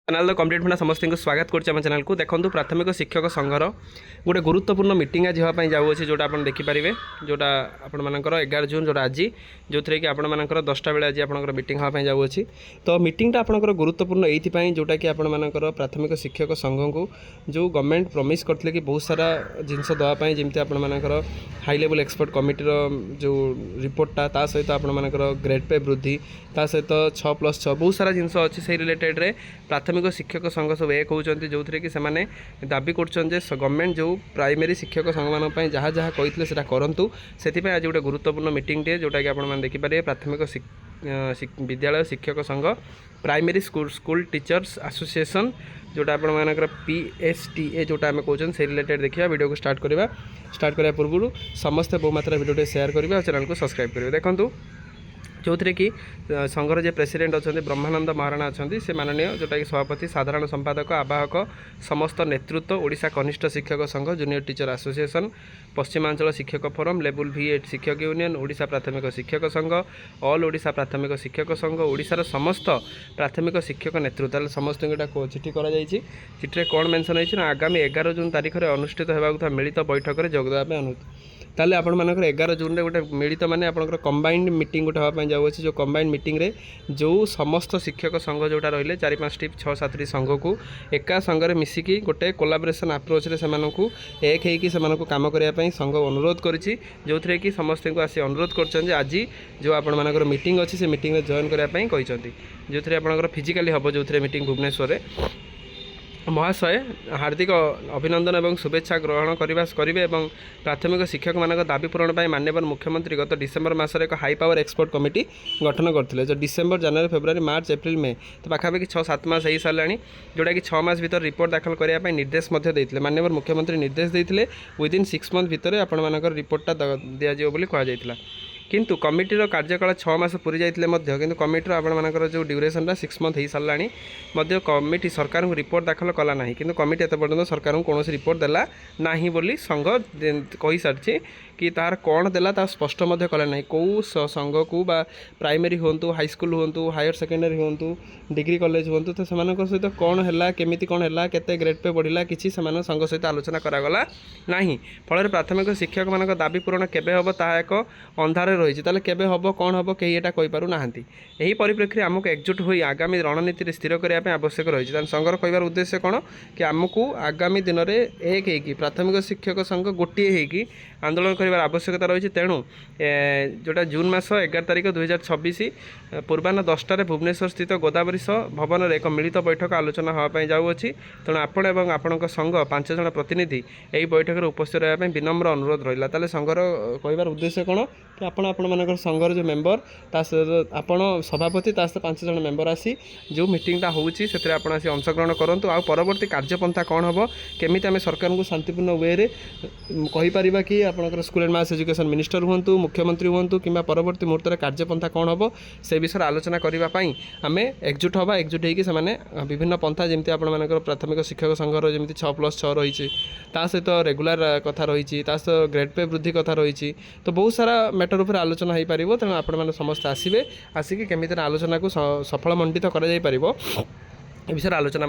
Channel complete भना समस्त को स्वागत कर चैनल को देखो प्राथमिक शिक्षक संघर गोटे गुरुत्वपूर्ण मीटिंग आज हाँपाई जाऊँगी जोटा आप देखिपारे जोटा आपर 11 जून जोटा आज जो थी कि आपर 10टा बेले आज आप मीटिंग हाँपाई जाऊँगी तो मीटिंगटा आपंकर गुरुत्वपूर्ण ये जोटा कि आपर प्राथमिक शिक्षक संघ को जो गवर्नमेंट प्रमिश करते कि बहुत सारा जिनस देवाई जमी आपर हाई लेवल एक्सपर्ट कमिटीर जो रिपोर्टा ता सहित आपर ग्रेड पे वृद्धि ता सहित 6+6 बहुत सारा जिनस अच्छी से रिलेटेड रे प्राथमिक शिक्षक संघ सब एक होती जो थे कि से दाबी कर गवर्नमेंट जो प्राइमरी शिक्षक संघ मान जहाँ जहाँ कहते हैं करूँ से आज गोटे गुरुत्वपूर्ण मीटिंग टे जोटा कि आप देखिपारे प्राथमिक विद्यालय शिक्षक संघ प्राइमरी स्कूल टीचर्स एसोसिएशन जोटा आपर PSTA जोटा आम कहते से रिलेटेड देखिए वीडियो को स्टार्ट करने पूर्व समस्त बहु मात्रा वीडियो शेयर करेंगे और चैनल को सब्सक्राइब करेंगे देखूँ जो थे कि संघर जो प्रेसिडेंट अच्छा ब्रह्मानंद महाराणा अच्छा से माननीय जोटा कि सभापति साधारण संपादक आवाहक समस्त नेतृत्व ओडिशा कनिष्ठ शिक्षक संघ जूनियर टीचर एसोसिएशन पश्चिमांचल शिक्षक फोरम लेवल V8 शिक्षक यूनियन ओडिशा प्राथमिक शिक्षक संघ ऑल ओडिशा प्राथमिक शिक्षक संघ ओडिशार समस्त प्राथमिक शिक्षक नेतृत्व समस्त चिठी चिठी कौन मेंशन होती आगामी 11 जून तारीख में अनुष्ठित होगा मिलित बैठक में जोगदेवा अनुरोध ताले आपण मानकर 11 जून रे गोटे मिलित माने आपनकर कंबाइंड मीटिंग गोटे हाँपाई जाऊँगी जो कंबाइंड मीटिंग रे जो समस्त शिक्षक संघ जोटा रहिले 4-5टी 6-7टी संघ को एका संघरे मिसिकी गोटे कोलाबोरेशन अप्रोच रे सेमानकु एक हेकि सेमानकु काम करिया पई संघ अनुरोध करिछि जो थरे कि समस्त को आसी अनुरोध करछन आज जो आपण मानकर मीटिंग अछि से मीटिंग रे जॉइन करिया पई कहिसंती जो थरे आपनकर फिजिकली हबो जो थरे मीटिंग भुवनेश्वर रे महाशय हार्दिक अभिनंदन और शुभेच्छा ग्रहण करेंगे और प्राथमिक शिक्षक मान दाबी पूरण पर माननीय मुख्यमंत्री गत डिसेम्बर मासरे एक हाई पावर एक्सपर्ट कमिटी गठन करते जो डिसेम्बर जनवरी फेब्रुआरी मार्च एप्रिल मे तो पाखापाखि 6-7 मास हो सारा जोटा कि 6 मास भर रिपोर्ट दाखल करने निर्देश देते माननीय मुख्यमंत्री निर्देश देते विदिन 6 मंथ भितर आपर रिपोर्टा दिज्व कहला किंतु कमिटीर कार्यकाल 6 मास पूरी जाइए किंतु कमिटीर आपर जो ड्यूरेशन 6 मंथ हो सारा कमिटी सरकार को रिपोर्ट दाखल कला ना कि कमिटी एत पर्यटन सरकार को कौन रिपोर्ट देला ना बोली संघ कही सारी कि तार कौन देला ता स्पष्ट कला ना कौ संघ को बा प्राइमरी हूँ हाईस्कल हूँ हायर सेकेंडरी हूँ डिग्री कॉलेज हूँ तो से सहित कौन है केमी कौन है केते ग्रेड पे बढ़ला किसी संघ सहित आलोचना करागला ना फल प्राथमिक शिक्षक मान दाबी पूरण केबे हम ता एक अंधार रही ताले केबे हम कौन हम कहीं यहाँ कहीपरू ना यही परिप्रेक्षी आमको एकजुट हो आगामी रणनीति स्थिर करने आवश्यक रही संघर कहबार उद्देश्य कौन कि आमको आगामी दिन में एक होगी प्राथमिक शिक्षक संघ गोटे होगी आंदोलन करार आवश्यकता रही तेणु जोटा जून मास 11 तारिख 2026 पूर्वाह्न 10टार भुवनेश्वर स्थित गोदावरी भवन में एक मिलित बैठक आलोचना हाँपाई जाऊँगी तेणु आपण एवं आपण संघ 5 जन प्रतिनिधि यही बैठक में उपस्थित रहा विनम्र अनुरोध रहा ताले संघर कहबार उद्देश्य कौन कि आपण संघर जो मेम्बर आपण सभापति 5 जन मेम्बर आसी जो मीटिंगटा होची से आसी अंशग्रहण करूँ आ परवर्ती कार्यपंथा कौन हम केमी आम सरकार को शांतिपूर्ण वे रे कहीपर कि आपंकर school and mass education minister हूँ मुख्यमंत्री हूँ कि परवर्ती मुहूर्त में कार्यपंथा कौन हम से विषय आलोचना करने आम एकजुट हवा एकजुट होकर विभिन्न पंथा जमी आपर प्राथमिक शिक्षक संघर जमी 6+6 रही सहित रेगुलर कथा रही सहित ग्रेड पे वृद्धि कथा रही तो बहुत सारा मैटर उपर आलोचना हो पार तेणु आपण समस्त आसवे आसिक केमी आलोचना को सफल मंडित कर विषय आलोचना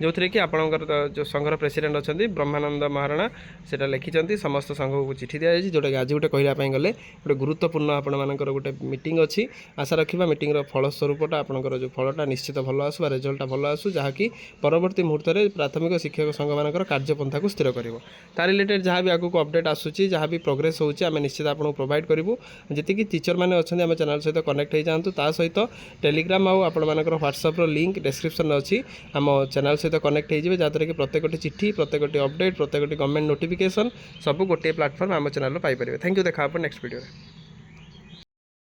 जो थे कि आपंकर जो संघर प्रेसिडेंट अच्छा ब्रह्मानंद महाराणा से लिखिं समस्त संघ को चिठी दी जोटा कि आज गोटे कहवाई गले गोटे गुरुत्वपूर्ण आपर गोटे मीटिंग अच्छी आशा रखा मीटिंग फलस्वरूपटा आपंकर जो फलटा निश्चित भल आसू रिजल्टा भल आसू जहाँकि परवर्ती मुहूर्त में प्राथमिक शिक्षक संघ मान कार्यपंथा को स्थिर कर रिलेटेड जहाँ भी आगे अपडेट आसूँ जहाँ भी प्रोग्रेस होची आम निश्चित आपको प्रोवाइड करूँ जी टीचर मैंने अच्छा आम चैनल सहित कनेक्ट हो जातु ता सहित टेलीग्राम आपर व्हाट्सएप लिंक डिस्क्रिप्शन अच्छी आम चैनल सहित कनेक्ट हो जहाँद्वारा कि प्रत्येक चिठी प्रत्येक अपडेट प्रत्येक गवर्नमेंट नोटिफिकेशन सब गोटे प्लाटफर्म आम चैनल पाइपर। थैंक यू देखा नेक्स्ट वीडियो।